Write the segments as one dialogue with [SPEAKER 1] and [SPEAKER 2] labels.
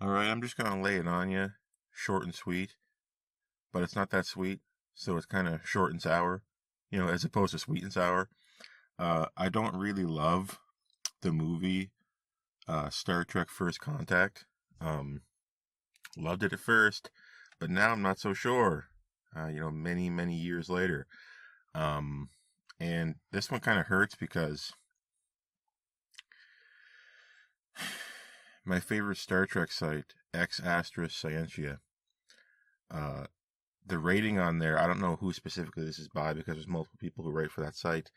[SPEAKER 1] All right, I'm just gonna lay it on you, short and sweet, but it's not that sweet, so it's kind of short and sour, as opposed to sweet and sour. I don't really love the movie Star Trek First Contact. Um, Loved it at first, but now I'm not so sure. Many many years later, um, and this one kind of hurts because my favorite Star Trek site, X Asterisk Scientia, uh, the rating on there, I don't know who specifically this is by because there's multiple people who write for that site.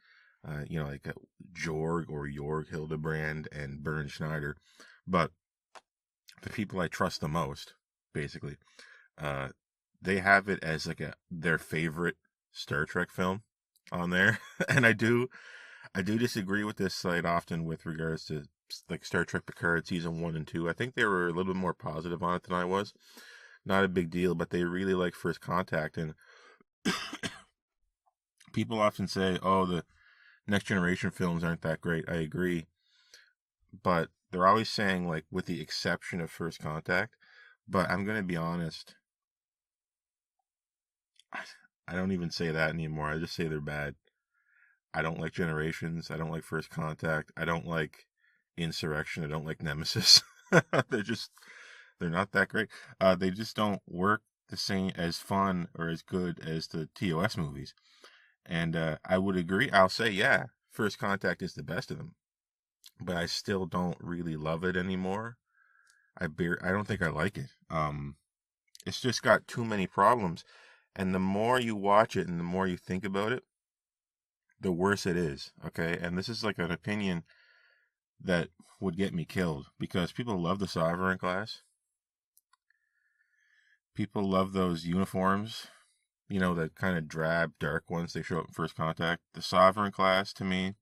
[SPEAKER 1] Jorg or Jorg Hildebrand and Bern Schneider. But the people I trust the most, basically, uh, they have it as like their favorite Star Trek film on there, and I do disagree with this site often with regards to like Star Trek Picard season 1 and 2. I think they were a little bit more positive on it than I was. Not a big deal, but they really like First Contact, and people often say, "Oh, the Next Generation films aren't that great." I agree, but they're always saying like with the exception of First Contact. But I'm gonna be honest, I don't even say that anymore. I just say they're bad. I don't like Generations. I don't like First Contact. I don't like Insurrection. I don't like Nemesis. they're just they're not that great. They just don't work the same as fun or as good as the TOS movies. And I would agree. I'll say, yeah, First Contact is the best of them, but I still don't really love it anymore. I don't think I like it. It's just got too many problems, and the more you watch it and the more you think about it, the worse it is. Okay, and this is like an opinion that would get me killed because people love the Sovereign class. People love those uniforms, the kind of drab, dark ones they show up in First Contact. The Sovereign class, to me,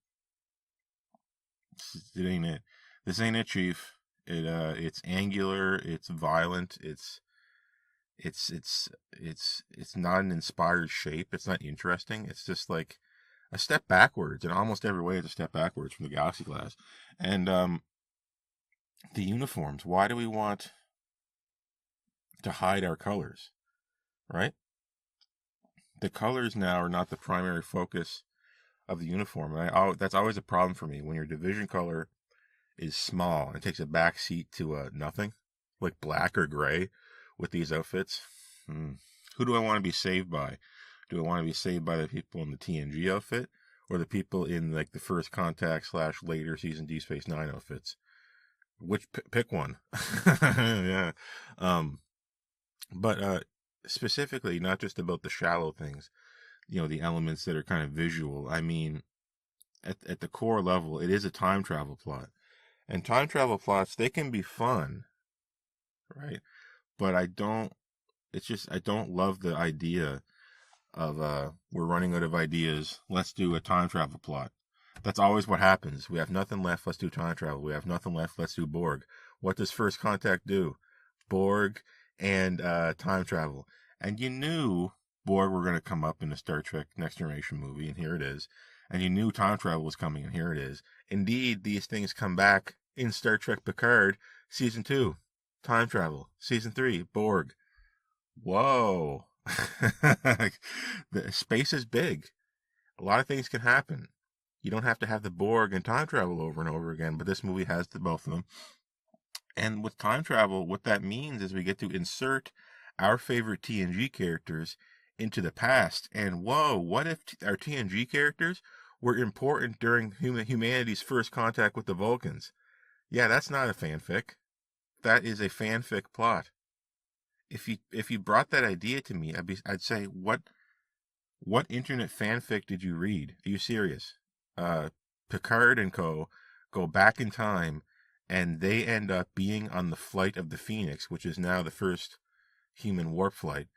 [SPEAKER 1] it ain't it. This ain't it, Chief. It's angular. It's violent. It's not an inspired shape. It's not interesting. It's just like a step backwards in almost every way. It's a step backwards from the Galaxy class, and the uniforms. Why do we want to hide our colors? Right? The colors now are not the primary focus of the uniform, and that's always a problem for me when your division color is small and takes a back seat to nothing, like black or gray with these outfits. Who do I want to be saved by? Do I want to be saved by the people in the TNG outfit or the people in like the First Contact / later season Deep Space Nine outfits? Which pick one? Yeah. Um, but specifically, not just about the shallow things, the elements that are kind of visual. I mean, at the core level, it is a time travel plot. And time travel plots, they can be fun, right? But I don't love the idea of we're running out of ideas. Let's do a time travel plot. That's always what happens. We have nothing left. Let's do time travel. We have nothing left. Let's do Borg. What does First Contact do? Borg and time travel. And you knew Borg were going to come up in the Star Trek Next Generation movie, and here it is. And you knew time travel was coming, and here it is. Indeed, these things come back in Star Trek Picard season 2. Time travel. Season 3, Borg. Whoa. The space is big. A lot of things can happen. You don't have to have the Borg and time travel over and over again, but this movie has the both of them. And with time travel, what that means is we get to insert our favorite TNG characters into the past. And whoa, what if our TNG characters were important during humanity's first contact with the Vulcans? Yeah, that's not a fanfic. That is a fanfic plot. If you brought that idea to me, I'd say, what internet fanfic did you read? Are you serious? Picard and co. go back in time, and they end up being on the flight of the Phoenix, which is now the first human warp flight,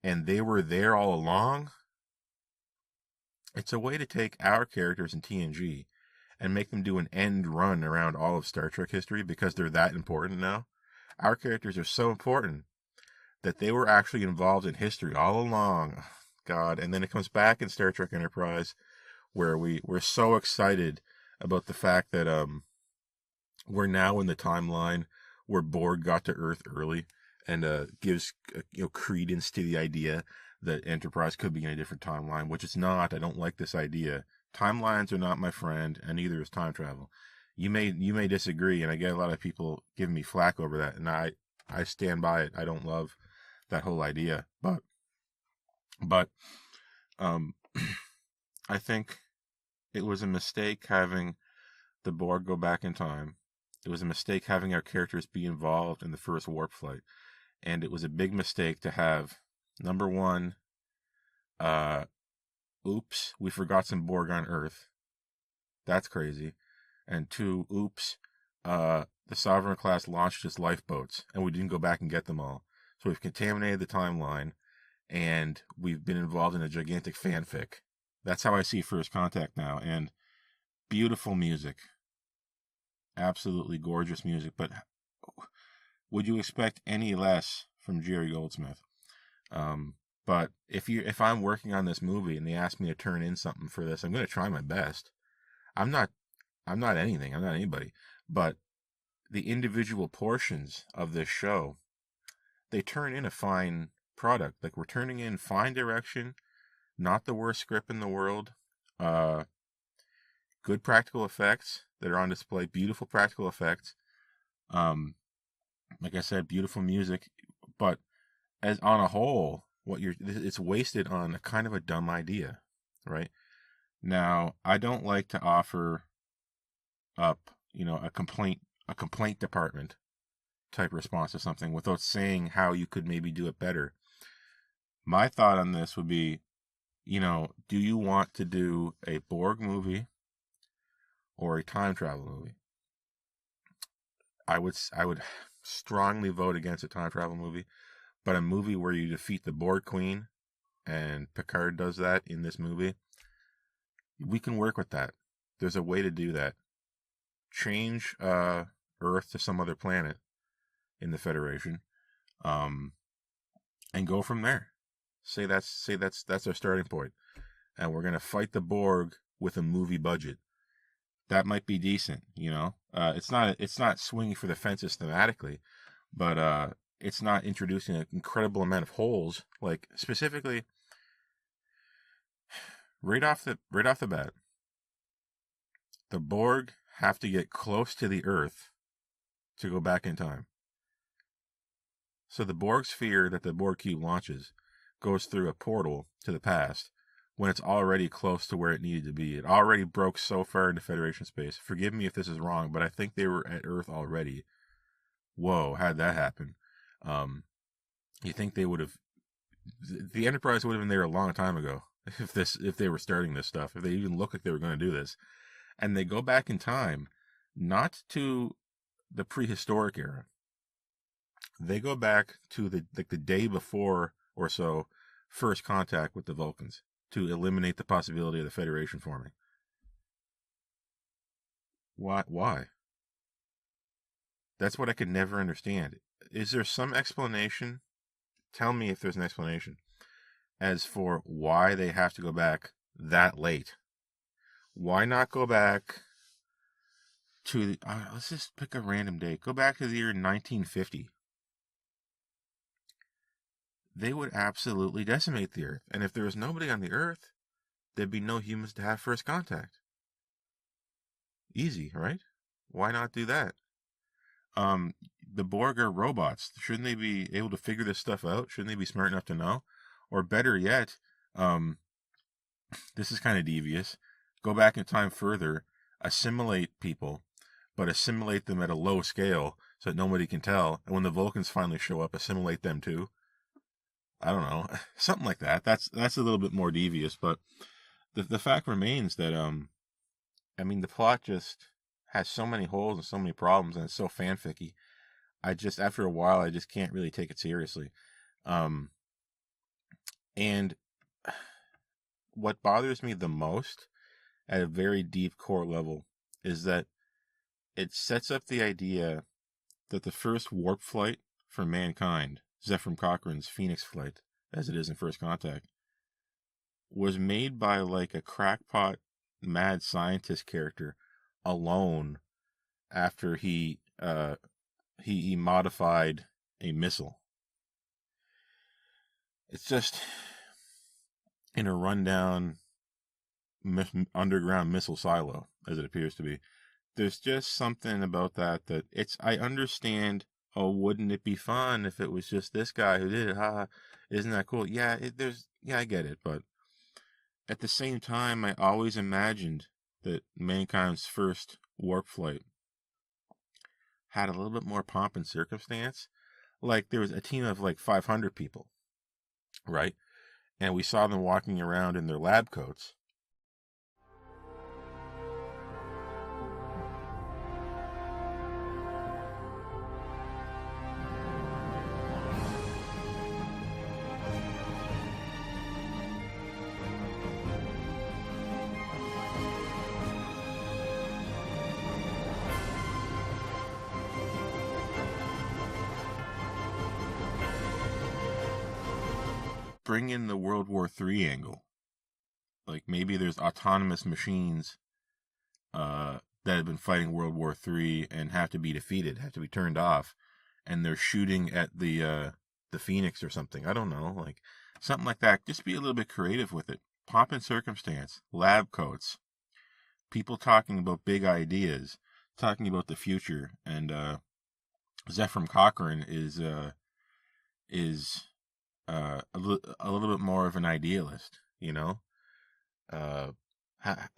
[SPEAKER 1] and they were there all along. It's a way to take our characters in TNG and make them do an end run around all of Star Trek history because they're that important now. Our characters are so important that they were actually involved in history all along. God, and then it comes back in Star Trek Enterprise where we're so excited about the fact that we're now in the timeline where Borg got to Earth early, and gives credence to the idea that Enterprise could be in a different timeline, which it's not. I don't like this idea. Timelines are not my friend, and neither is time travel. You may disagree, and I get a lot of people giving me flack over that, and I stand by it. I don't love that whole idea, but I think it was a mistake having the Borg go back in time. It was a mistake having our characters be involved in the first warp flight. And it was a big mistake to have, number one, oops, we forgot some Borg on Earth. That's crazy. And two, oops, the Sovereign class launched its lifeboats, and we didn't go back and get them all. So we've contaminated the timeline, and we've been involved in a gigantic fanfic. That's how I see First Contact now. And beautiful music. Absolutely gorgeous music. But would you expect any less from Jerry Goldsmith? But if I'm working on this movie and they ask me to turn in something for this, I'm going to try my best. I'm not anything. I'm not anybody. But the individual portions of this show, they turn in a fine product. Like, we're turning in fine direction, not the worst script in the world, good practical effects that are on display, beautiful practical effects. Like I said, beautiful music, but as on a whole, it's wasted on a kind of a dumb idea, right? Now, I don't like to offer up, a complaint department type response to something without saying how you could maybe do it better. My thought on this would be, do you want to do a Borg movie or a time travel movie? I would strongly vote against a time travel movie, but a movie where you defeat the Borg Queen, and Picard does that in this movie, we can work with that. There's a way to do that. Change Earth to some other planet in the Federation, and go from there. Say that's our starting point, and we're gonna fight the Borg with a movie budget. That might be decent, It's not swinging for the fences thematically, but it's not introducing an incredible amount of holes. Like, specifically, right off the bat, the Borg have to get close to the Earth to go back in time. So the Borg sphere that the Borg cube launches goes through a portal to the past when it's already close to where it needed to be. It already broke so far into Federation space. Forgive me if this is wrong, but I think they were at Earth already. Whoa, how'd that happen? You think they would have... The Enterprise would have been there a long time ago if they were starting this stuff, if they even looked like they were going to do this. And they go back in time, not to the prehistoric era. They go back to the day before or so First Contact with the Vulcans, to eliminate the possibility of the Federation forming. Why? That's what I could never understand. Is there some explanation? Tell me if there's an explanation as for why they have to go back that late. Why not go back to let's just pick a random date. Go back to the year 1950. They would absolutely decimate the Earth. And if there was nobody on the Earth, there'd be no humans to have first contact. Easy, right? Why not do that? The Borg are robots. Shouldn't they be able to figure this stuff out? Shouldn't they be smart enough to know? Or better yet, this is kind of devious. Go back in time further, assimilate people, but assimilate them at a low scale so that nobody can tell. And when the Vulcans finally show up, assimilate them too. I don't know, something like that. That's a little bit more devious, but the fact remains that the plot just has so many holes and so many problems, and it's so fanficky. After a while, I just can't really take it seriously. And what bothers me the most, at a very deep core level, is that it sets up the idea that the first warp flight for mankind, Zefram Cochrane's Phoenix flight, as it is in First Contact, was made by like a crackpot mad scientist character alone after he he modified a missile. It's just in a rundown underground missile silo, as it appears to be. There's just something about that I understand. Oh, wouldn't it be fun if it was just this guy who did it? Ha, isn't that cool? Yeah, I get it, but at the same time, I always imagined that mankind's first warp flight had a little bit more pomp and circumstance. Like there was a team of like 500 people, right? And we saw them walking around in their lab coats. Bring in the World War III angle. Like maybe there's autonomous machines that have been fighting World War III and have to be defeated, have to be turned off, and they're shooting at the Phoenix or something. I don't know, like something like that. Just be a little bit creative with it. Pomp and circumstance, lab coats, people talking about big ideas, talking about the future, and Zefram Cochrane is a little bit more of an idealist, you know,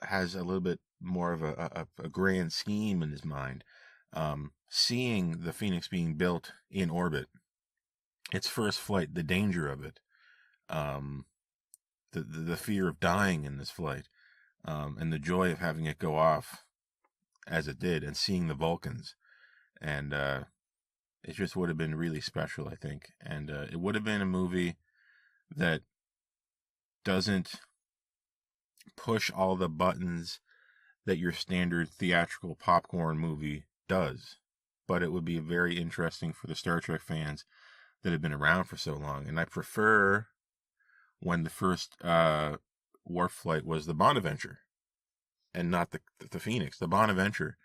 [SPEAKER 1] has a little bit more of a grand scheme in his mind. Seeing the Phoenix being built in orbit, its first flight, the danger of it, the fear of dying in this flight, and the joy of having it go off as it did, and seeing the Vulcans, and it just would have been really special, I think. And it would have been a movie that doesn't push all the buttons that your standard theatrical popcorn movie does. But it would be very interesting for the Star Trek fans that have been around for so long. And I prefer when the first warp flight was the Bonaventure and not the Phoenix. The Bonaventure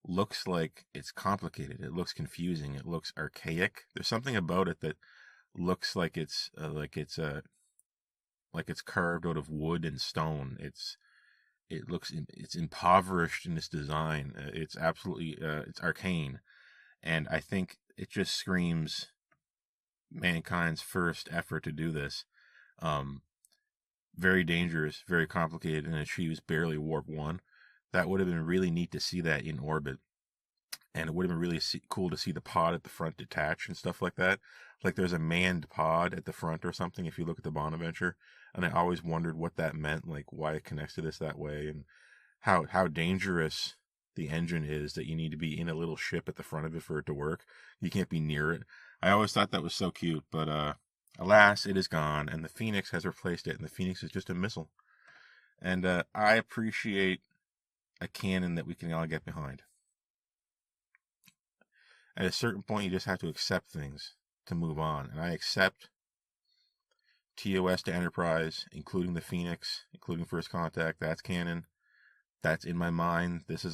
[SPEAKER 1] looks like it's complicated. It looks confusing. It looks archaic. There's something about it that looks like it's carved out of wood and stone. It's impoverished in its design. It's absolutely it's arcane, and I think it just screams mankind's first effort to do this. Very dangerous, very complicated, and achieves barely warp 1. That would have been really neat to see that in orbit. And it would have been really cool to see the pod at the front detach and stuff like that. Like there's a manned pod at the front or something if you look at the Bonaventure. And I always wondered what that meant, like why it connects to this that way, and how dangerous the engine is that you need to be in a little ship at the front of it for it to work. You can't be near it. I always thought that was so cute, but alas, it is gone, and the Phoenix has replaced it, and the Phoenix is just a missile. And I appreciate a canon that we can all get behind. At a certain point, you just have to accept things to move on. And I accept TOS to Enterprise, including the Phoenix, including First Contact. That's canon. That's in my mind. This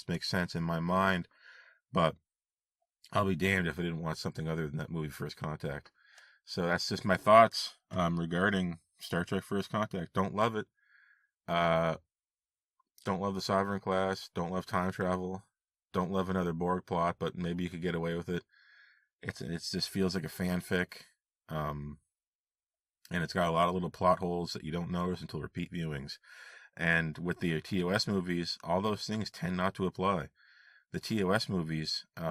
[SPEAKER 1] makes sense in my mind. But I'll be damned if I didn't want something other than that movie First Contact. So that's just my thoughts regarding Star Trek First Contact. Don't love it. Don't love the Sovereign class. Don't love time travel. Don't love another Borg plot, but maybe you could get away with it. It just feels like a fanfic. And it's got a lot of little plot holes that you don't notice until repeat viewings. And with the TOS movies, all those things tend not to apply. The TOS movies, they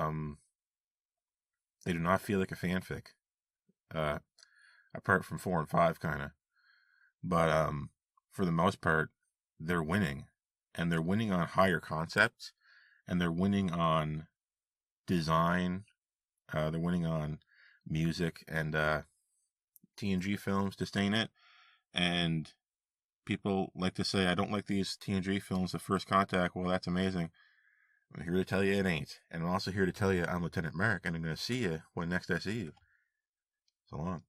[SPEAKER 1] do not feel like a fanfic. Apart from 4 and 5, kind of. But for the most part, they're winning. And they're winning on higher concepts. And they're winning on design. They're winning on music. And TNG films disdain it. And people like to say, I don't like these TNG films of First Contact. Well, that's amazing. I'm here to tell you it ain't. And I'm also here to tell you I'm Lieutenant Mark. And I'm going to see you when next I see you. So long.